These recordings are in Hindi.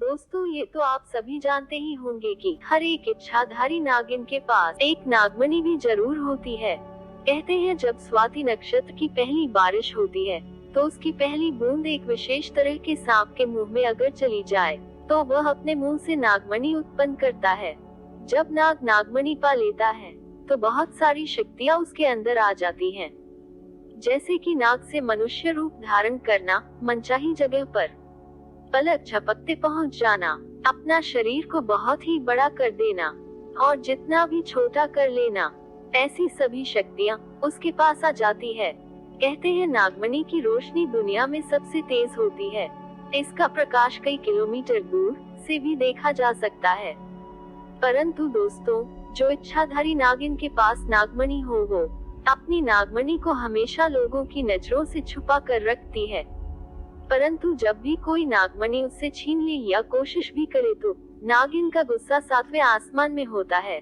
दोस्तों, ये तो आप सभी जानते ही होंगे कि हर एक इच्छाधारी नागिन के पास एक नागमणि भी जरूर होती है। कहते हैं जब स्वाति नक्षत्र की पहली बारिश होती है तो उसकी पहली बूंद एक विशेष तरह के सांप के मुंह में अगर चली जाए तो वह अपने मुंह से नागमणि उत्पन्न करता है। जब नाग नागमणि पा लेता है तो बहुत सारी शक्तियाँ उसके अंदर आ जाती हैं, जैसे कि नाग से मनुष्य रूप धारण करना, मनचाही जगह पर पलक झपकते पहुंच जाना, अपना शरीर को बहुत ही बड़ा कर देना और जितना भी छोटा कर लेना, ऐसी सभी शक्तियां उसके पास आ जाती है। कहते हैं नागमणि की रोशनी दुनिया में सबसे तेज होती है। इसका प्रकाश कई किलोमीटर दूर से भी देखा जा सकता है। परंतु दोस्तों, जो इच्छाधारी नागिन के पास नागमणि हो वो अपनी नागमणि को हमेशा लोगों की नजरों से छुपा कर रखती है। परंतु जब भी कोई नागमणि उससे छीन ले या कोशिश भी करे तो नागिन का गुस्सा सातवें आसमान में होता है।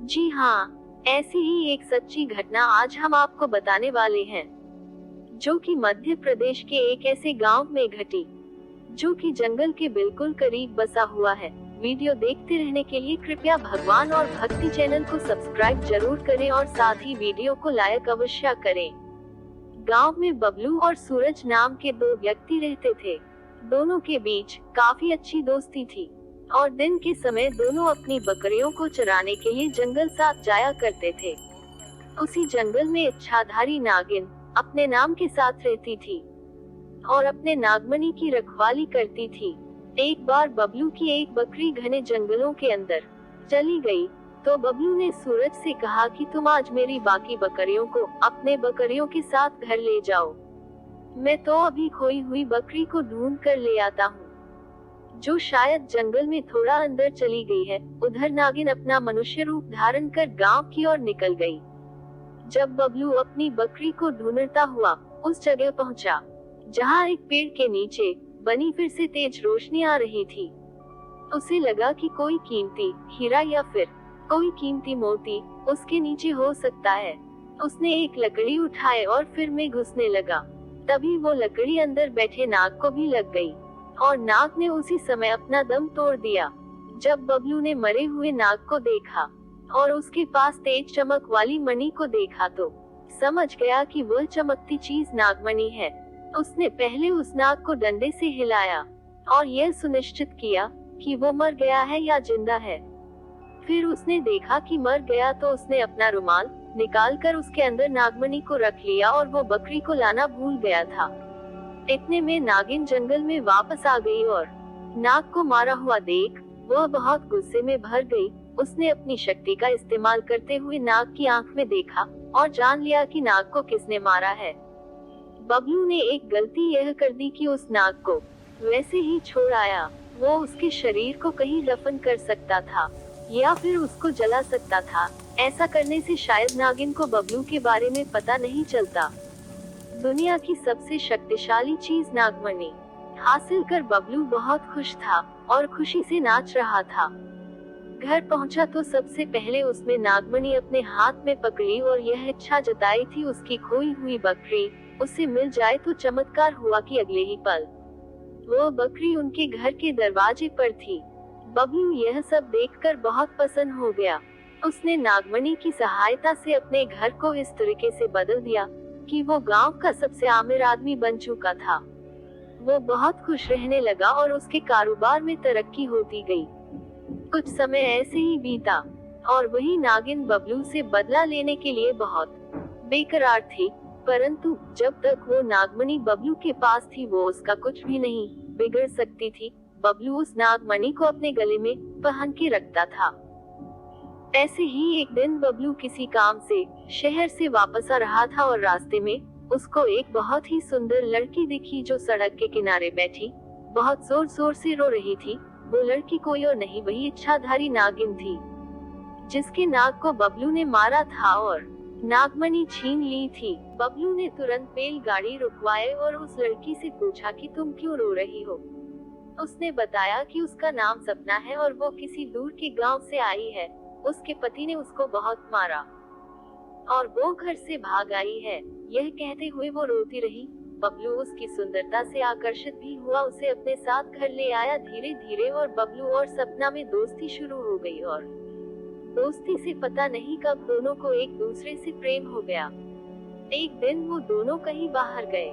जी हाँ, ऐसी ही एक सच्ची घटना आज हम आपको बताने वाले हैं, जो कि मध्य प्रदेश के एक ऐसे गांव में घटी, जो कि जंगल के बिल्कुल करीब बसा हुआ है। वीडियो देखते रहने के लिए कृपया भगवान और भक्ति चैनल को सब्सक्राइब जरूर करें और साथ ही वीडियो को लाइक अवश्य करें। गांव में बबलू और सूरज नाम के दो व्यक्ति रहते थे। दोनों के बीच काफी अच्छी दोस्ती थी और दिन के समय दोनों अपनी बकरियों को चराने के लिए जंगल साथ जाया करते थे। उसी जंगल में इच्छाधारी नागिन अपने नाम के साथ रहती थी और अपने नागमणि की रखवाली करती थी। एक बार बबलू की एक बकरी घने जंगलों के अंदर चली गई तो बबलू ने सूरज से कहा कि तुम आज मेरी बाकी बकरियों को अपने बकरियों के साथ घर ले जाओ। मैं तो अभी खोई हुई बकरी को ढूंढ कर ले आता हूँ, जो शायद जंगल में थोड़ा अंदर चली गई है। उधर नागिन अपना मनुष्य रूप धारण कर गांव की ओर निकल गई। जब बबलू अपनी बकरी को ढूंढता हुआ उस जगह पहुंचा, जहां एक पेड़ के नीचे बनी फिर से तेज रोशनी आ रही थी, उसे लगा कि कोई कीमती हीरा या फिर कोई कीमती मोती उसके नीचे हो सकता है। उसने एक लकड़ी उठाए और फिर में घुसने लगा। तभी वो लकड़ी अंदर बैठे नाग को भी लग गई और नाग ने उसी समय अपना दम तोड़ दिया। जब बबलू ने मरे हुए नाग को देखा और उसके पास तेज चमक वाली मणि को देखा तो समझ गया कि वह चमकती चीज नागमणि है। उसने पहले उस नाग को डंडे से हिलाया और यह सुनिश्चित किया कि वो मर गया है या जिंदा है। फिर उसने देखा कि मर गया तो उसने अपना रुमाल निकालकर उसके अंदर नागमणि को रख लिया और वो बकरी को लाना भूल गया था। इतने में नागिन जंगल में वापस आ गई और नाग को मारा हुआ देख वह बहुत गुस्से में भर गई। उसने अपनी शक्ति का इस्तेमाल करते हुए नाग की आंख में देखा और जान लिया कि नाग को किसने मारा है। बबलू ने एक गलती यह कर दी कि उस नाग को वैसे ही छोड़ आया। वो उसके शरीर को कहीं दफन कर सकता था या फिर उसको जला सकता था। ऐसा करने से शायद नागिन को बबलू के बारे में पता नहीं चलता। दुनिया की सबसे शक्तिशाली चीज नागमणि हासिल कर बबलू बहुत खुश था और खुशी से नाच रहा था। घर पहुंचा तो सबसे पहले उसने नागमणि अपने हाथ में पकड़ी और यह इच्छा जताई थी उसकी खोई हुई बकरी उससे मिल जाए तो चमत्कार हुआ कि अगले ही पल वो बकरी उनके घर के दरवाजे पर थी। बबलू यह सब देखकर बहुत प्रसन्न हो गया। उसने नागमणि की सहायता से अपने घर को इस तरीके से बदल दिया कि वो गांव का सबसे अमीर आदमी बन चुका था। वो बहुत खुश रहने लगा और उसके कारोबार में तरक्की होती गई। कुछ समय ऐसे ही बीता और वही नागिन बबलू से बदला लेने के लिए बहुत बेकरार थी। परंतु जब तक वो नागमणि बबलू के पास थी वो उसका कुछ भी नहीं बिगड़ सकती थी। बबलू उस नागमणि को अपने गले में पहन के रखता था। ऐसे ही एक दिन बबलू किसी काम से शहर से वापस आ रहा था और रास्ते में उसको एक बहुत ही सुंदर लड़की दिखी जो सड़क के किनारे बैठी बहुत जोर जोर से रो रही थी। वो लड़की कोई और नहीं वही इच्छाधारी नागिन थी, जिसके नाग को बबलू ने मारा था और नागमणि छीन ली थी। बबलू ने तुरंत बैलगाड़ी रुकवाए और उस लड़की से पूछा कि तुम क्यों रो रही हो। उसने बताया कि उसका नाम सपना है और वो किसी दूर के गांव से आई है। उसके पति ने उसको बहुत मारा और वो घर से भाग आई है। यह कहते हुए वो रोती रही बबलू उसकी सुंदरता से आकर्षित भी हुआ, उसे अपने साथ घर ले आया धीरे धीरे, और बबलू और सपना में दोस्ती शुरू हो गई, और दोस्ती से पता नहीं कब दोनों को एक दूसरे से प्रेम हो गया। एक दिन वो दोनों कहीं बाहर गए।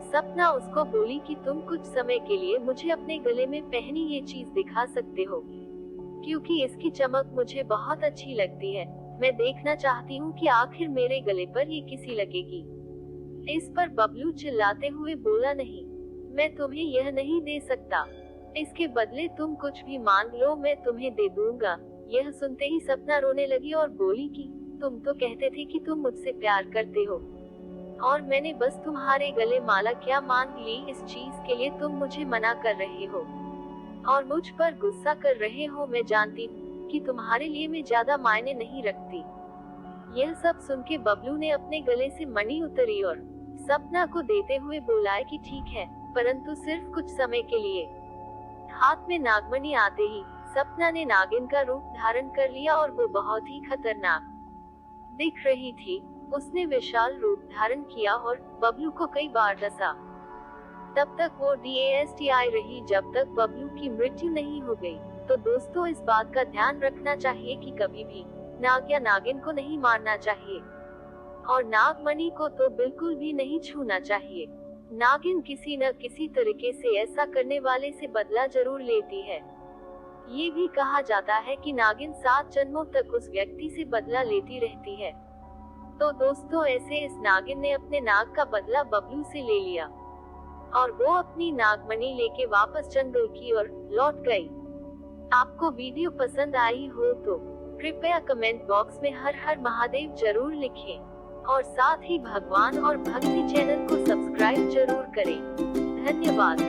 सपना उसको बोली कि तुम कुछ समय के लिए मुझे अपने गले में पहनी ये चीज दिखा सकते हो, क्योंकि इसकी चमक मुझे बहुत अच्छी लगती है। मैं देखना चाहती हूँ कि आखिर मेरे गले पर ये किसी लगेगी। इस पर बबलू चिल्लाते हुए बोला, नहीं, मैं तुम्हें यह नहीं दे सकता, इसके बदले तुम कुछ भी मांग लो, मैं तुम्हें दे दूंगा। यह सुनते ही सपना रोने लगी और बोली कि तुम तो कहते थे कि तुम मुझसे प्यार करते हो, और मैंने बस तुम्हारे गले माला क्या मांग ली, इस चीज के लिए तुम मुझे मना कर रहे हो और मुझ पर गुस्सा कर रहे हो। मैं जानती हूँ कि तुम्हारे लिए मैं ज्यादा मायने नहीं रखती। यह सब सुन के बबलू ने अपने गले से मणि उतरी और सपना को देते हुए बोला कि ठीक है, परंतु सिर्फ कुछ समय के लिए। हाथ में नागमणि आते ही सपना ने नागिन का रूप धारण कर लिया और वो बहुत ही खतरनाक दिख रही थी। उसने विशाल रूप धारण किया और बबलू को कई बार डसा। तब तक वो DASTI रही जब तक बबलू की मृत्यु नहीं हो गई। तो दोस्तों, इस बात का ध्यान रखना चाहिए कि कभी भी नाग या नागिन को नहीं मारना चाहिए, और नागमणि को तो बिल्कुल भी नहीं छूना चाहिए। नागिन किसी न किसी तरीके से ऐसा करने वाले से बदला जरूर लेती है। ये भी कहा जाता है कि नागिन 7 जन्मों तक उस व्यक्ति से बदला लेती रहती है। तो दोस्तों, ऐसे इस नागिन ने अपने नाग का बदला बबलू से ले लिया और वो अपनी नागमणि लेके वापस जंगल की ओर लौट गई। आपको वीडियो पसंद आई हो तो कृपया कमेंट बॉक्स में हर हर महादेव जरूर लिखें, और साथ ही भगवान और भक्ति चैनल को सब्सक्राइब जरूर करें। धन्यवाद।